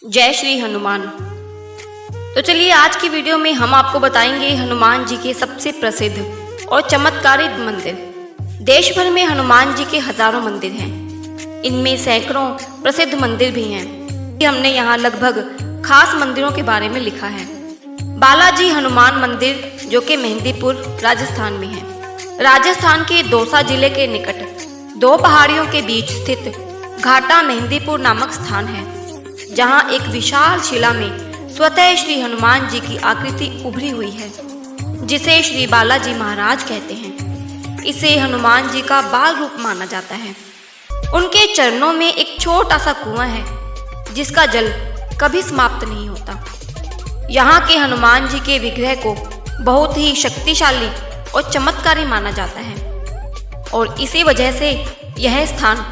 जय श्री हनुमान। तो चलिए आज की वीडियो में हम आपको बताएंगे हनुमान जी के सबसे प्रसिद्ध और चमत्कारिक मंदिर। देश भर में हनुमान जी के हजारों मंदिर हैं। इनमें सैकड़ों प्रसिद्ध मंदिर भी हैं। हमने यहाँ लगभग खास मंदिरों के बारे में लिखा है। बालाजी हनुमान मंदिर जो कि मेहंदीपुर राजस्थान में है। राजस्थान के दौसा जिले के निकट दो पहाड़ियों के बीच स्थित घाटा मेहंदीपुर नामक स्थान है, जहां एक विशाल शिला में स्वतः श्री हनुमान जी की आकृति उभरी हुई है, जिसे श्री बालाजी महाराज कहते हैं। इसे हनुमान जी का बाल रूप माना जाता है। उनके चरणों में एक छोटा सा कुआं है, जिसका जल कभी समाप्त नहीं होता। यहाँ के हनुमान जी के विग्रह को बहुत ही शक्तिशाली और चमत्कारी माना जाता है, और इसी वजह से यह स्थान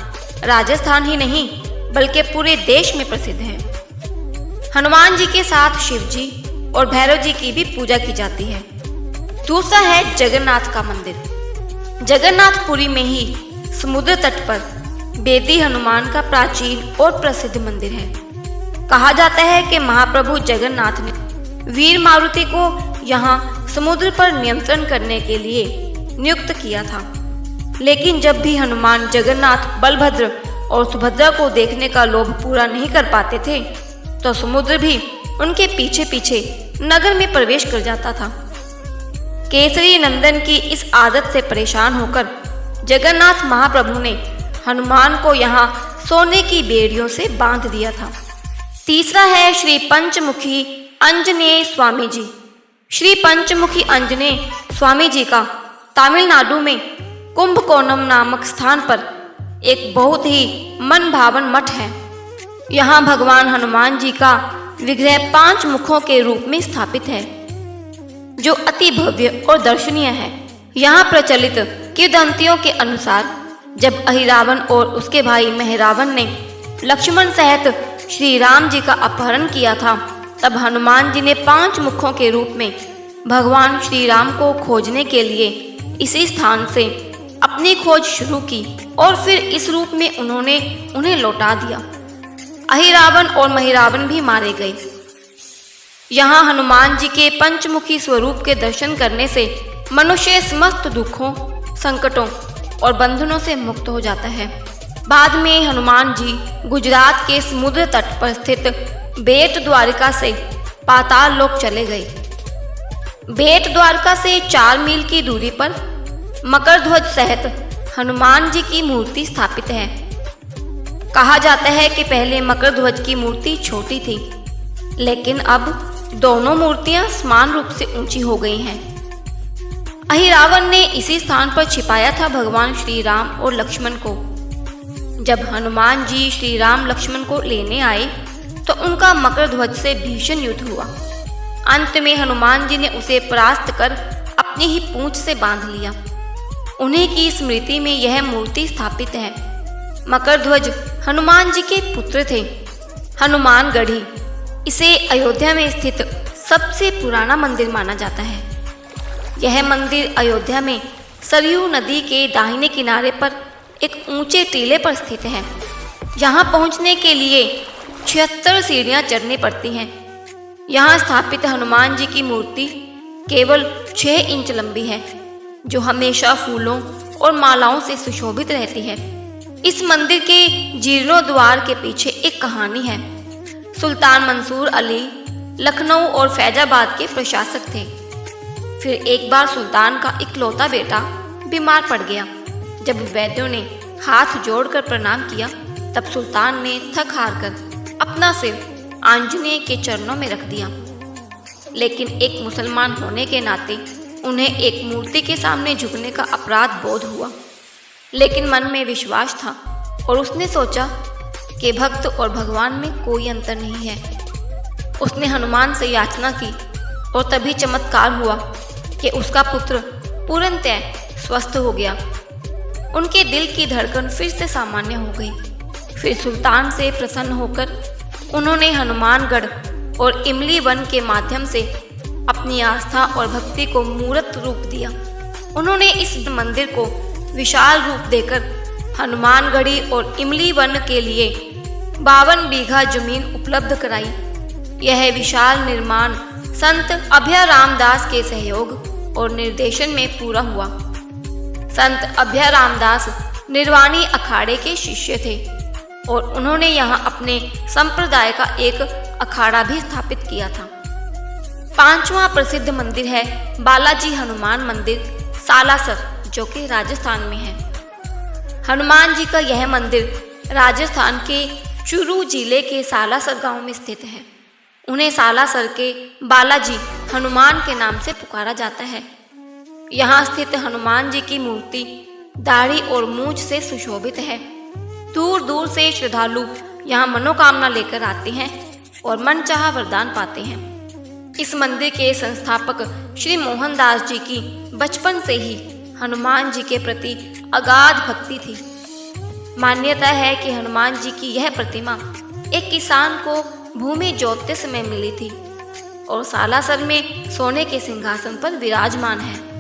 राजस्थान ही नहीं बल्कि पूरे देश में प्रसिद्ध है। हनुमान जी के साथ शिव जी और भैरव जी की भी पूजा की जाती है। दूसरा है जगन्नाथ का मंदिर। जगन्नाथपुरी में ही समुद्र तट पर बेदी हनुमान का प्राचीन और प्रसिद्ध मंदिर है। कहा जाता है कि महाप्रभु जगन्नाथ ने वीर मारुति को यहाँ समुद्र पर नियंत्रण करने के लिए नियुक्त किया था, लेकिन जब भी हनुमान जगन्नाथ, बलभद्र और सुभद्रा को देखने का लोभ पूरा नहीं कर पाते थे, तो समुद्र भी उनके पीछे पीछे नगर में प्रवेश कर जाता था। केसरी नंदन की इस आदत से परेशान होकर जगन्नाथ महाप्रभु ने हनुमान को यहाँ सोने की बेड़ियों से बांध दिया था। तीसरा है श्री पंचमुखी आंजनेय स्वामी जी। श्री पंचमुखी आंजनेय स्वामी जी का तमिलनाडु में कुंभकोणम नामक स्थान पर एक बहुत ही मन भावन मठ है। यहाँ भगवान हनुमान जी का विग्रह 5 मुखों के रूप में स्थापित है, जो अति भव्य और दर्शनीय है। यहाँ प्रचलित किंवदंतियों के अनुसार जब अहिरावण और उसके भाई मेहरावण ने लक्ष्मण सहित श्री राम जी का अपहरण किया था, तब हनुमान जी ने 5 मुखों के रूप में भगवान श्री राम को खोजने के लिए इसी स्थान से अपनी खोज शुरू की, और फिर इस रूप में उन्होंने उन्हें लौटा दिया। अहिरावण और महिरावण भी मारे गए। यहाँ हनुमान जी के पंचमुखी स्वरूप के दर्शन करने से मनुष्य समस्त दुखों, संकटों और बंधनों से मुक्त हो जाता है। बाद में हनुमान जी गुजरात के समुद्र तट पर स्थित बेट द्वारका से पाताल लोक चले गए। बेट द्वारका से 4 मील की दूरी पर मकर ध्वज सहित हनुमान जी की मूर्ति स्थापित है। कहा जाता है कि पहले मकर ध्वज की मूर्ति छोटी थी, लेकिन अब दोनों मूर्तियां समान रूप से ऊंची हो गई हैं। अहिरावण ने इसी स्थान पर छिपाया था भगवान श्री राम और लक्ष्मण को। जब हनुमान जी श्री राम लक्ष्मण को लेने आए तो उनका मकर ध्वज से भीषण युद्ध हुआ। अंत में हनुमान जी ने उसे परास्त कर अपनी ही पूंछ से बांध लिया। उन्हीं की स्मृति में यह मूर्ति स्थापित है। मकर ध्वज हनुमान जी के पुत्र थे। हनुमानगढ़ी इसे अयोध्या में स्थित सबसे पुराना मंदिर माना जाता है। यह मंदिर अयोध्या में सरयू नदी के दाहिने किनारे पर एक ऊंचे टीले पर स्थित है। यहाँ पहुँचने के लिए 76 सीढ़ियाँ चढ़नी पड़ती हैं। यहाँ स्थापित हनुमान जी की मूर्ति केवल 6 इंच लंबी है, जो हमेशा फूलों और मालाओं से सुशोभित रहती है। इस मंदिर के जीर्णोद्वार के पीछे एक कहानी है। सुल्तान मंसूर अली लखनऊ और फैजाबाद के प्रशासक थे। फिर एक बार सुल्तान का इकलौता बेटा बीमार पड़ गया। जब वैद्यों ने हाथ जोड़कर प्रणाम किया, तब सुल्तान ने थक हार कर अपना सिर आंजनेय के चरणों में रख दिया। लेकिन एक मुसलमान होने के नाते उन्हें एक मूर्ति के सामने झुकने का अपराध बोध हुआ, लेकिन मन में विश्वास था और उसने सोचा कि भक्त और भगवान में कोई अंतर नहीं है। उसने हनुमान से याचना की और तभी चमत्कार हुआ कि उसका पुत्र पूर्णतः स्वस्थ हो गया। उनके दिल की धड़कन फिर से सामान्य हो गई। फिर सुल्तान से प्रसन्न होकर उन्होंने हनुमानगढ़ और इमली वन के माध्यम से अपनी आस्था और भक्ति को मूर्त रूप दिया। उन्होंने इस मंदिर को विशाल रूप देकर हनुमानगढ़ी और इमली वन के लिए 52 बीघा जमीन उपलब्ध कराई। यह विशाल निर्माण संत अभय रामदास के सहयोग और निर्देशन में पूरा हुआ। संत अभय रामदास निर्वाणी अखाड़े के शिष्य थे और उन्होंने यहाँ अपने संप्रदाय का एक अखाड़ा भी स्थापित किया था। 5वां प्रसिद्ध मंदिर है बालाजी हनुमान मंदिर सालासर, जो कि राजस्थान में है। हनुमान जी का यह मंदिर राजस्थान के चुरू जिले के सालासर गांव में स्थित है। उन्हें सालासर के बालाजी हनुमान के नाम से पुकारा जाता है। यहाँ स्थित हनुमान जी की मूर्ति दाढ़ी और मूंछ से सुशोभित है। दूर दूर से श्रद्धालु यहाँ मनोकामना लेकर आते हैं और मनचाहा वरदान पाते हैं। इस मंदिर के संस्थापक श्री मोहनदास जी की बचपन से ही हनुमान जी के प्रति अगाध भक्ति थी। मान्यता है कि हनुमान जी की यह प्रतिमा एक किसान को भूमि जोतते समय मिली थी और सालासर में सोने के सिंहासन पर विराजमान है।